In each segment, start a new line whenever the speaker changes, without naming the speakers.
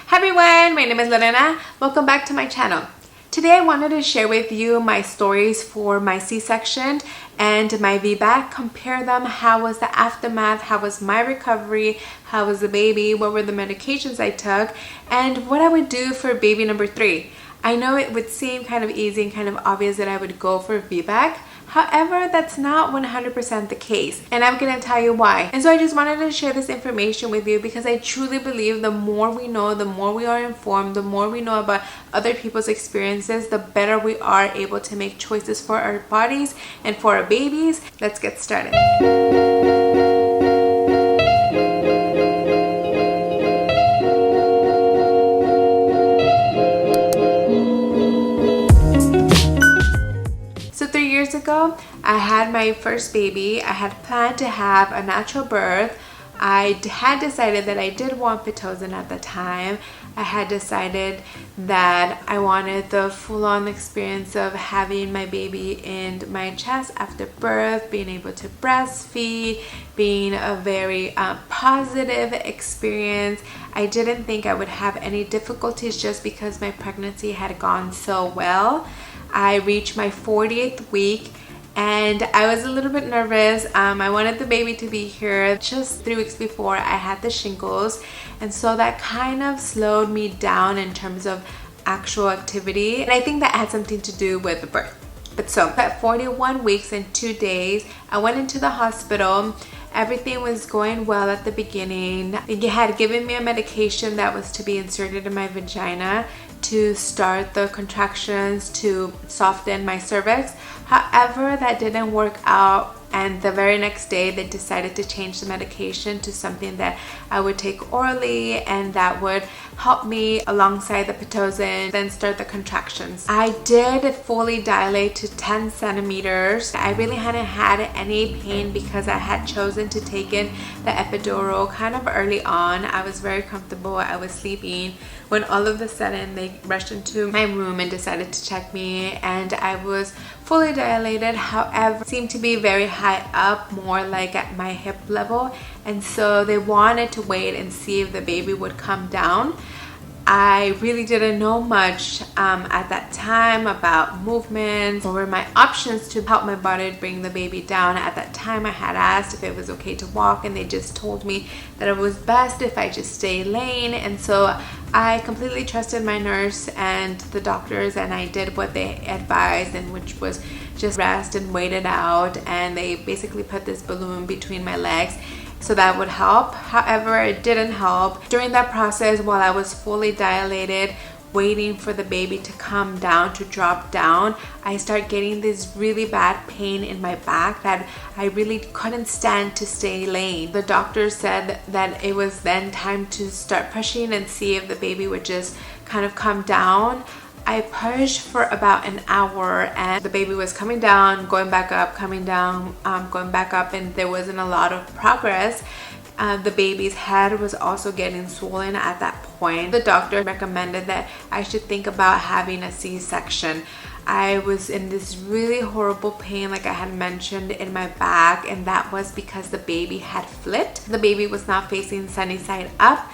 Hi everyone, my name is Lorena. Welcome back to my channel. Today I wanted to share with you my stories for my C-section and my VBAC. Compare them. How was the aftermath? How was my recovery? How was the baby? What were the medications I took? And what I would do for baby number 3. I know it would seem kind of easy and kind of obvious that I would go for VBAC. However, that's not 100% the case, and I'm gonna tell you why. And so I just wanted to share this information with you because I truly believe the more we know, the more we are informed, the more we know about other people's experiences, the better we are able to make choices for our bodies and for our babies. Let's get started. So 3 years ago, I had my first baby. I had planned to have a natural birth. I had decided that I did want Pitocin at the time. I had decided that I wanted the full-on experience of having my baby in my chest after birth, being able to breastfeed, being a very positive experience. I didn't think I would have any difficulties just because my pregnancy had gone so well. I reached my 40th week and I was a little bit nervous. I wanted the baby to be here. Just 3 weeks before I had the shingles, and so that kind of slowed me down in terms of actual activity, and I think that had something to do with the birth. But so at 41 weeks and 2 days, I went into the hospital. Everything was going well at the beginning. They had given me a medication that was to be inserted in my vagina to start the contractions, to soften my cervix. However, that didn't work out, and the very next day they decided to change the medication to something that I would take orally and that would help me alongside the Pitocin, then start the contractions. I did fully dilate to 10 centimeters. I really hadn't had any pain because I had chosen to take in the epidural kind of early on. I was very comfortable. I was sleeping when all of a sudden they rushed into my room and decided to check me, and I was fully dilated. However, it seemed to be very high up, more like at my hip level, and so they wanted to wait and see if the baby would come down. I really didn't know much at that time about movements. What were my options to help my body bring the baby down? At that time I had asked if it was okay to walk, and they just told me that it was best if I just stay laying, and so I completely trusted my nurse and the doctors, and I did what they advised, and which was just rest and wait it out. And they basically put this balloon between my legs so that would help. However, it didn't help. During that process, while I was fully dilated, waiting for the baby to come down, to drop down, I started getting this really bad pain in my back that I really couldn't stand to stay laying. The doctor said that it was then time to start pushing and see if the baby would just kind of come down. I pushed for about an hour, and the baby was coming down, going back up, coming down, going back up, and there wasn't a lot of progress. The baby's head was also getting swollen at that point. The doctor recommended that I should think about having a C-section. I was in this really horrible pain, like I had mentioned, in my back, and that was because the baby had flipped. The baby was not facing sunny side up,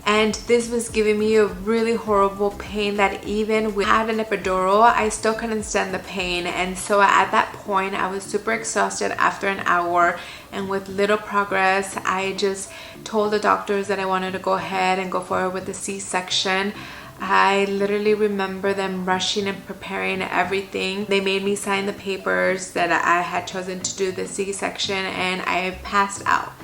and this was giving me a really horrible pain that even with an epidural, I still couldn't stand the pain. And so at that point, I was super exhausted after an hour, and with little progress, I just told the doctors that I wanted to go ahead and go forward with the C-section. I literally remember them rushing and preparing everything. They made me sign the papers that I had chosen to do the C-section, and I passed out.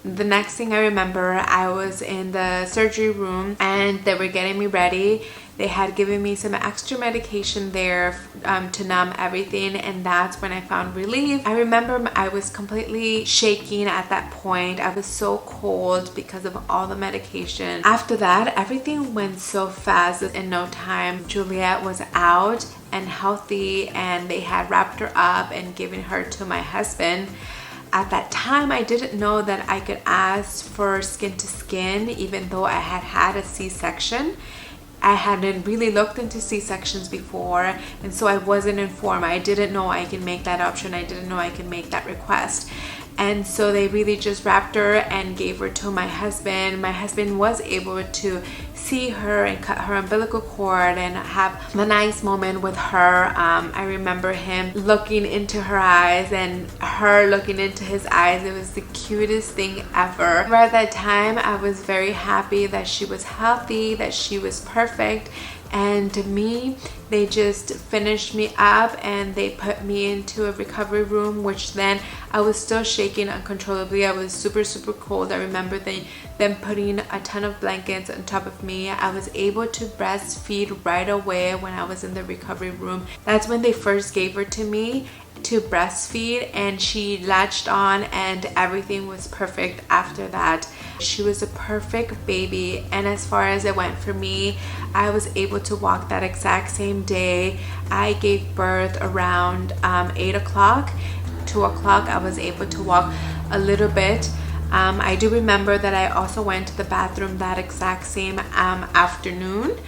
The next thing I remember, I was in the surgery room and they were getting me ready. They had given me some extra medication there to numb everything, and that's when I found relief. I remember I was completely shaking at that point. I was so cold because of all the medication. After that, everything went so fast. In no time, Juliet was out and healthy, and they had wrapped her up and given her to my husband. At that time, I didn't know that I could ask for skin to skin, even though I had had a C-section. I hadn't really looked into C-sections before, and so I wasn't informed. I didn't know I can make that option. I didn't know I can make that request. And so they really just wrapped her and gave her to my husband. My husband was able to see her and cut her umbilical cord and have a nice moment with her. I remember him looking into her eyes and her looking into his eyes. It was the cutest thing ever. But at that time, I was very happy that she was healthy, that she was perfect. And to me, they just finished me up and they put me into a recovery room, which then I was still shaking uncontrollably. I was super cold. I remember them putting a ton of blankets on top of me. I was able to breastfeed right away when I was in the recovery room. That's when they first gave her to me to breastfeed, and she latched on and everything was perfect after that. She was a perfect baby, and as far as it went for me, I was able to walk that exact same day. I gave birth around 8 o'clock. 2 o'clock I was able to walk a little bit. I do remember that I also went to the bathroom that exact same afternoon.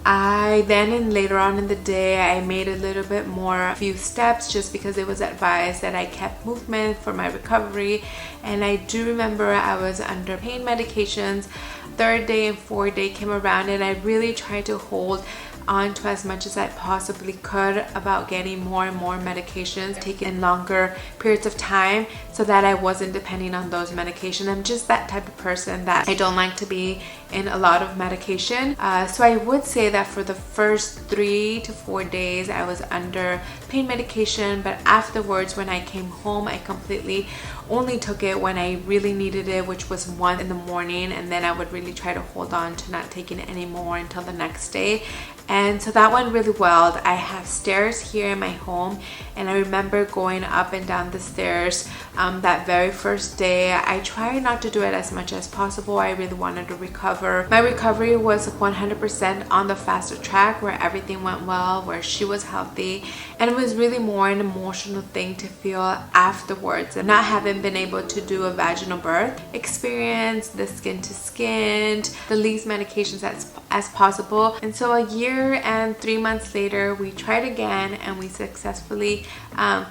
Later on in the day, I made a little bit more, a few steps, just because it was advised that I kept movement for my recovery. And I do remember I was under pain medications. Third day and fourth day came around, and I really tried to hold on to as much as I possibly could about getting more and more medications, taking longer periods of time so that I wasn't depending on those medications. I'm just that type of person that I don't like to be in a lot of medication. So I would say that for the first 3 to 4 days I was under pain medication, but afterwards when I came home, I completely only took it when I really needed it, which was 1 in the morning, and then I would really try to hold on to not taking it anymore until the next day. And so that went really well. I have stairs here in my home, and I remember going up and down the stairs that very first day. I tried not to do it as much as possible. I really wanted to recover. My recovery was 100% on the faster track, where everything went well, where she was healthy, and it was really more an emotional thing to feel afterwards. And not having been able to do a vaginal birth experience, the skin to skin, the least medications as possible. And so a year and 3 months later, we tried again and we successfully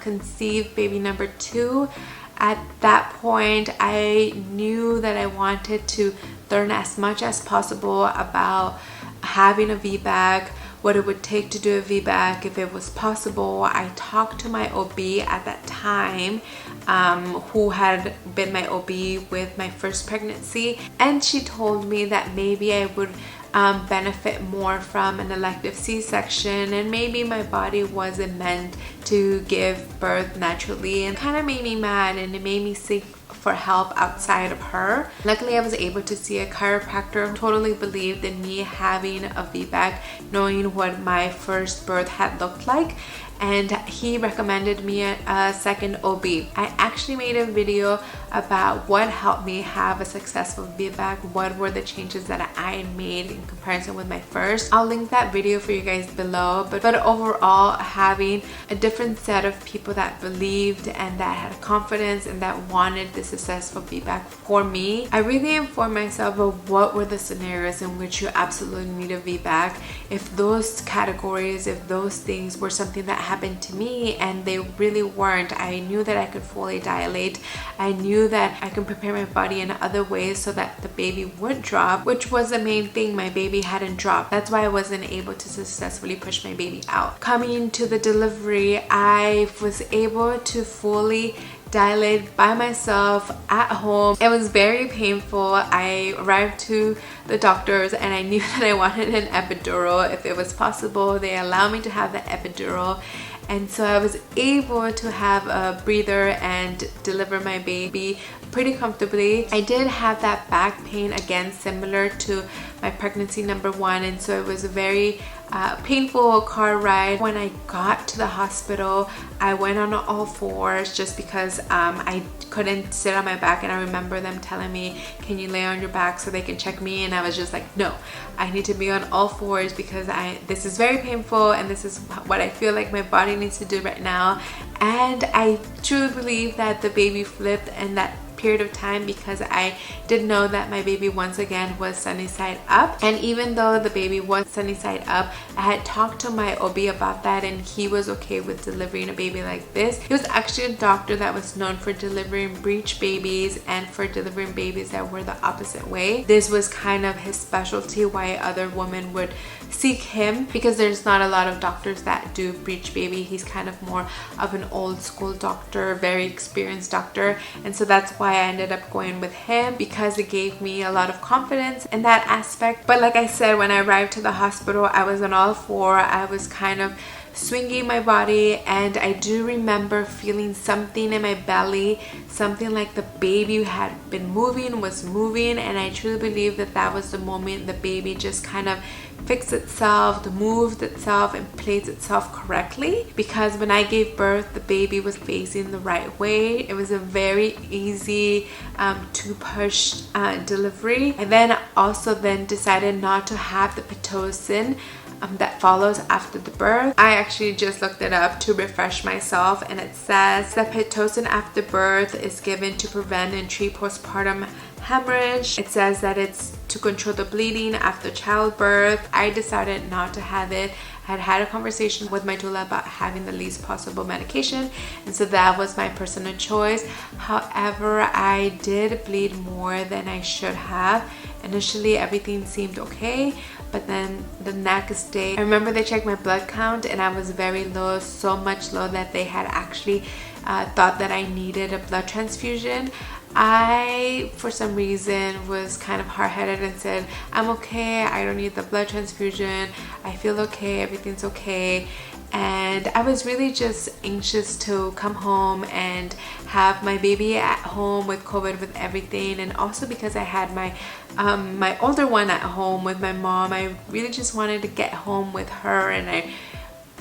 conceived baby number 2. At that point, I knew that I wanted to learn as much as possible about having a VBAC, what it would take to do a VBAC, if it was possible. I talked to my OB at that time, who had been my OB with my first pregnancy, and she told me that maybe I would benefit more from an elective C-section, and maybe my body wasn't meant to give birth naturally, and kind of made me mad, and it made me seek for help outside of her. Luckily, I was able to see a chiropractor who totally believed in me having a VBAC, knowing what my first birth had looked like, and he recommended me a second OB. I actually made a video about what helped me have a successful VBAC, what were the changes that I made in comparison with my first. I'll link that video for you guys below. But overall, having a different set of people that believed and that had confidence and that wanted the successful VBAC for me, I really informed myself of what were the scenarios in which you absolutely need a VBAC. If those categories, if those things were something that happened to me and they really weren't, I knew that I could fully dilate. I knew that I can prepare my body in other ways so that the baby would drop, which was the main thing. My baby hadn't dropped. That's why I wasn't able to successfully push my baby out. Coming to the delivery, I was able to fully dilate by myself at home. It was very painful. I arrived to the doctors and I knew that I wanted an epidural if it was possible. They allowed me to have the epidural, and so I was able to have a breather and deliver my baby pretty comfortably. I did have that back pain again, similar to my pregnancy number 1, and so it was a very painful car ride. When I got to the hospital, I went on all fours just because I couldn't sit on my back, and I remember them telling me, can you lay on your back so they can check me? And I was just like, no, I need to be on all fours because this is very painful and this is what I feel like my body needs to do right now. And I truly believe that the baby flipped and that period of time because I did know that my baby once again was sunny side up. And even though the baby was sunny side up, I had talked to my OB about that and he was okay with delivering a baby like this. He was actually a doctor that was known for delivering breech babies and for delivering babies that were the opposite way. This was kind of his specialty, why other women would seek him, because there's not a lot of doctors that do breech baby. He's kind of more of an old school doctor, very experienced doctor, and so that's why I ended up going with him, because it gave me a lot of confidence in that aspect. But like I said, when I arrived to the hospital, I was on all four. I was kind of swinging my body, and I do remember feeling something in my belly, something like the baby had been moving, was moving, and I truly believe that that was the moment the baby just kind of fixed itself, moved itself, and placed itself correctly. Because when I gave birth, the baby was facing the right way. It was a very easy to push delivery. And then also then decided not to have the Pitocin that follows after the birth. I actually just looked it up to refresh myself, and it says that Pitocin after birth is given to prevent and treat postpartum hemorrhage. It says that it's to control the bleeding after childbirth. I decided not to have it. I had a conversation with my doula about having the least possible medication, and so that was my personal choice. However, I did bleed more than I should have. Initially, everything seemed okay, but then the next day, I remember they checked my blood count and I was very low, so much low that they had actually thought that I needed a blood transfusion. I, for some reason, was kind of hard-headed and said, I'm okay, I don't need the blood transfusion, I feel okay, everything's okay. And I was really just anxious to come home and have my baby at home with COVID, with everything, and also because I had my my older one at home with my mom. I really just wanted to get home with her, and I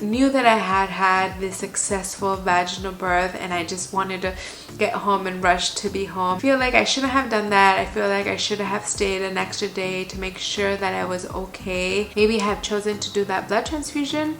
knew that I had had this successful vaginal birth, and I just wanted to get home and rush to be home. I feel like I shouldn't have done that. I feel like I should have stayed an extra day to make sure that I was okay. Maybe have chosen to do that blood transfusion,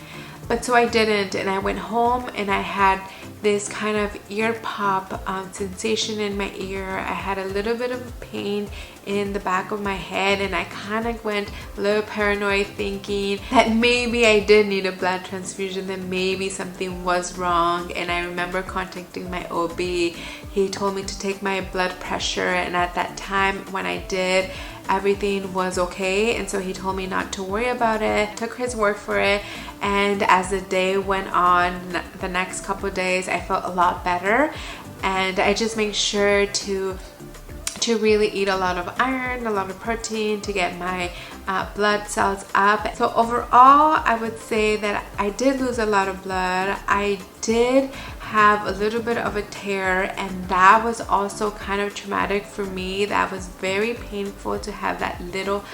but so I didn't, and I went home and I had this kind of ear pop sensation in my ear. I had a little bit of pain in the back of my head, and I kind of went a little paranoid, thinking that maybe I did need a blood transfusion, that maybe something was wrong. And I remember contacting my OB. He told me to take my blood pressure, and at that time when I did, everything was okay, and so he told me not to worry about it. Took his word for it, and as the day went on, the next couple of days, I felt a lot better, and I just made sure to really eat a lot of iron, a lot of protein to get my blood cells up. So overall, I would say that I did lose a lot of blood. I did have a little bit of a tear, and that was also kind of traumatic for me. That was very painful to have that little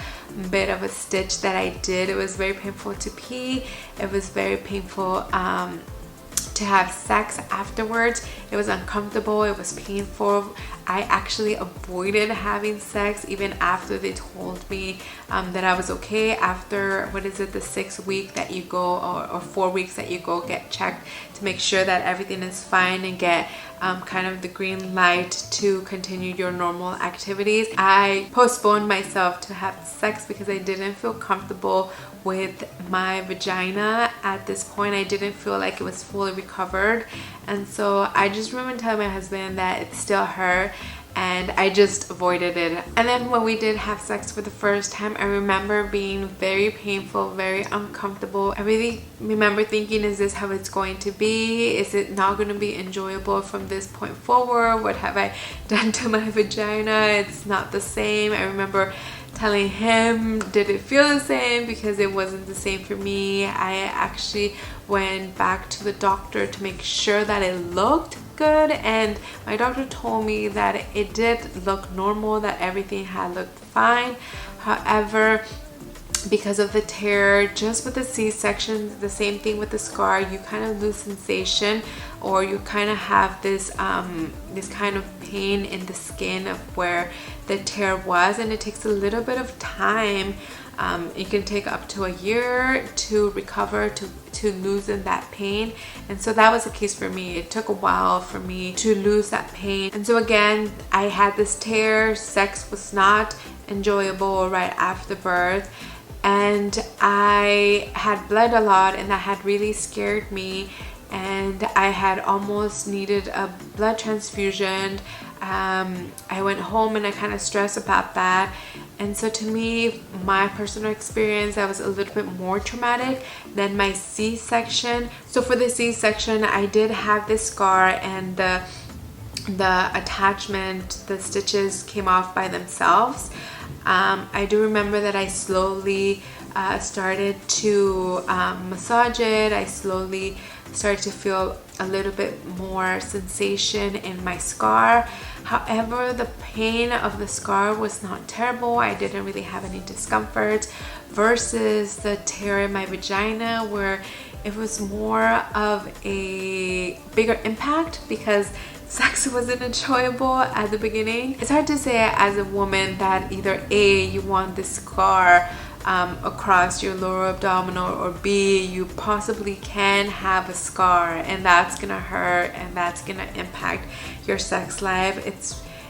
bit of a stitch that I did. It was very painful to pee. It was very painful to have sex afterwards. It was uncomfortable, it was painful. I actually avoided having sex even after they told me that I was okay. After, what is it, the 6th week that you go, or 4 weeks that you go get checked to make sure that everything is fine and get kind of the green light to continue your normal activities. I postponed myself to have sex because I didn't feel comfortable with my vagina at this point. I didn't feel like it was fully recovered, and so I just remember telling my husband that it still hurt, and I just avoided it. And then when we did have sex for the first time, I remember being very painful, very uncomfortable. I really remember thinking, is this how it's going to be? Is it not going to be enjoyable from this point forward? What have I done to my vagina? It's not the same. I remember telling him, did it feel the same? Because it wasn't the same for me. I actually went back to the doctor to make sure that it looked good, and my doctor told me that it did look normal, that everything had looked fine. However, because of the tear, just with the C-section, the same thing with the scar, you kind of lose sensation, or you kind of have this this kind of pain in the skin of where the tear was, and it takes a little bit of time It can take up to a year to recover, to loosen that pain. And so that was the case for me. It took a while for me to lose that pain. And so again, I had this tear. Sex was not enjoyable right after birth, and I had bled a lot, and that had really scared me, and I had almost needed a blood transfusion. I went home and I kind of stressed about that. And so to me, my personal experience, that was a little bit more traumatic than my C-section. So for the C-section, I did have this scar, and the attachment, the stitches came off by themselves. I do remember that I slowly started to massage it. I slowly started to feel a little bit more sensation in my scar. However, the pain of the scar was not terrible. I didn't really have any discomfort versus the tear in my vagina, where it was more of a bigger impact because sex wasn't enjoyable at the beginning. It's hard to say as a woman that either A, you want this scar across your lower abdominal, or B, you possibly can have a scar and that's gonna hurt and that's gonna impact your sex life.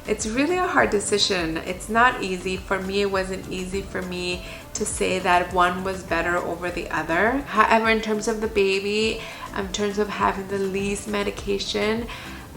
It's really a hard decision. It's not easy. For me, it wasn't easy for me to say that one was better over the other. However, in terms of the baby, in terms of having the least medication,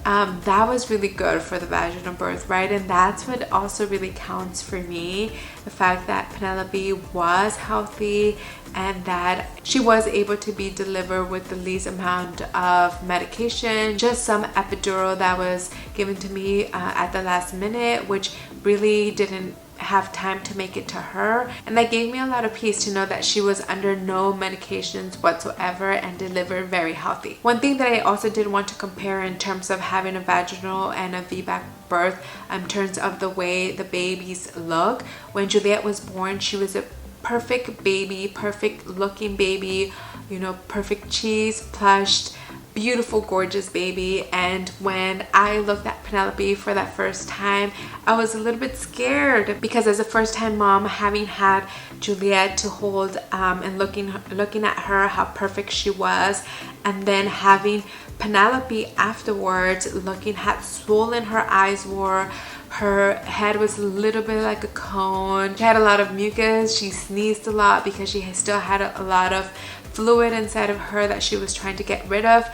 that was really good for the vaginal birth, right? And that's what also really counts for me, the fact that Penelope was healthy and that she was able to be delivered with the least amount of medication, just some epidural that was given to me at the last minute, which really didn't have time to make it to her. And that gave me a lot of peace to know that she was under no medications whatsoever and delivered very healthy. One thing that I also did want to compare in terms of having a vaginal and a VBAC birth, in terms of the way the babies look. When Juliet was born, she was a perfect baby, perfect looking baby, you know, perfect cheese, plushed, beautiful, gorgeous baby. And when I looked at Penelope for that first time, I was a little bit scared because as a first-time mom, having had Juliet to hold and looking at her, how perfect she was, and then having Penelope afterwards, looking how swollen her eyes were. Her head was a little bit like a cone. She had a lot of mucus. She sneezed a lot because she still had a lot of fluid inside of her that she was trying to get rid of.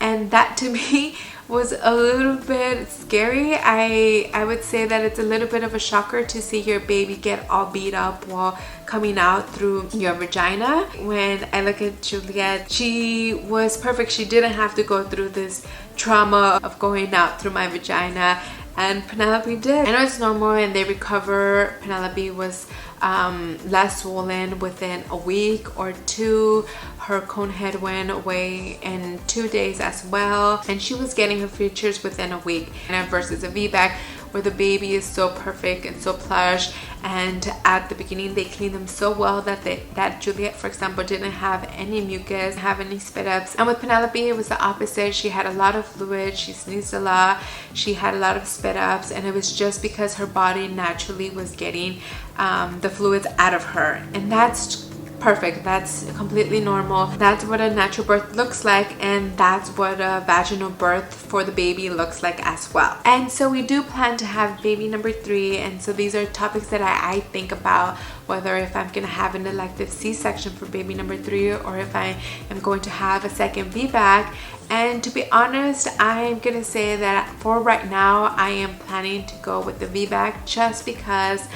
And that to me was a little bit scary. I would say that it's a little bit of a shocker to see your baby get all beat up while coming out through your vagina. When I look at Juliet, she was perfect. She didn't have to go through this trauma of going out through my vagina, and Penelope did. I know it's normal and they recover. Penelope was less swollen within a week or two. Her cone head went away in 2 days as well, and she was getting her features within a week. And versus a VBAC, where the baby is so perfect and so plush, and at the beginning they clean them so well that Juliet, for example, didn't have any mucus, have any spit ups. And with Penelope, it was the opposite. She had a lot of fluid, she sneezed a lot, she had a lot of spit ups, and it was just because her body naturally was getting the fluids out of her. And that's perfect. That's completely normal. That's what a natural birth looks like, and that's what a vaginal birth for the baby looks like as well. And so we do plan to have baby number 3, and so these are topics that I think about, whether if I'm gonna have an elective C-section for baby number 3 or if I am going to have a second VBAC. And to be honest, I'm gonna say that for right now I am planning to go with the VBAC, just because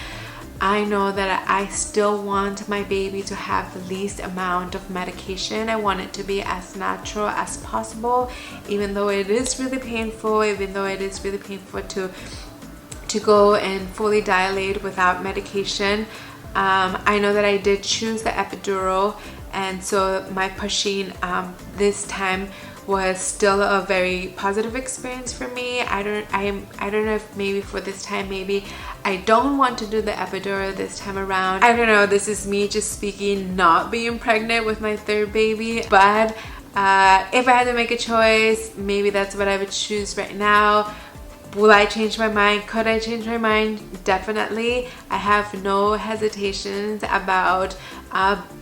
I know that I still want my baby to have the least amount of medication. I want it to be as natural as possible, even though it is really painful, to go and fully dilate without medication. I know that I did choose the epidural, and so my pushing this time was still a very positive experience for me. I don't know if maybe for this time, maybe I don't want to do the epidural this time around. I don't know, this is me just speaking, not being pregnant with my 3rd baby, but if I had to make a choice, maybe that's what I would choose right now. Will I change my mind? Could I change my mind? Definitely. I have no hesitations about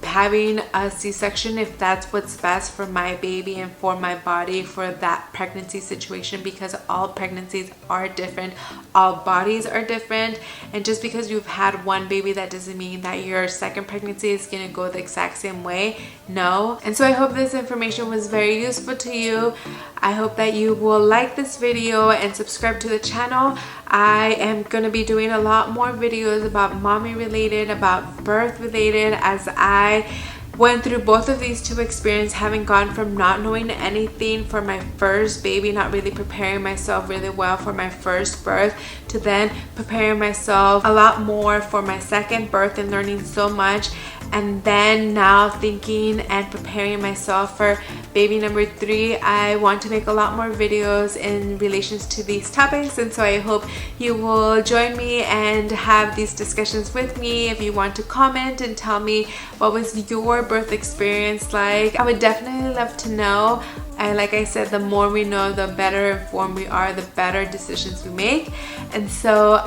having a C-section if that's what's best for my baby and for my body for that pregnancy situation, because all pregnancies are different, all bodies are different, and just because you've had one baby, that doesn't mean that your second pregnancy is going to go the exact same way. No. And so I hope this information was very useful to you. I hope that you will like this video and subscribe to the channel. I am going to be doing a lot more videos about mommy related, about birth related, as I went through both of these two experiences, having gone from not knowing anything for my first baby, not really preparing myself really well for my first birth, to then preparing myself a lot more for my second birth and learning so much, and then now thinking and preparing myself for baby number 3. I want to make a lot more videos in relations to these topics, and so I hope you will join me and have these discussions with me. If you want to comment and tell me what was your birth experience like, I would definitely love to know. And like I said, the more we know, the better informed we are, the better decisions we make. And so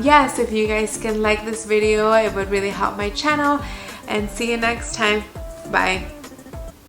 yes, if you guys can like this video, it would really help my channel. And see you next time. Bye.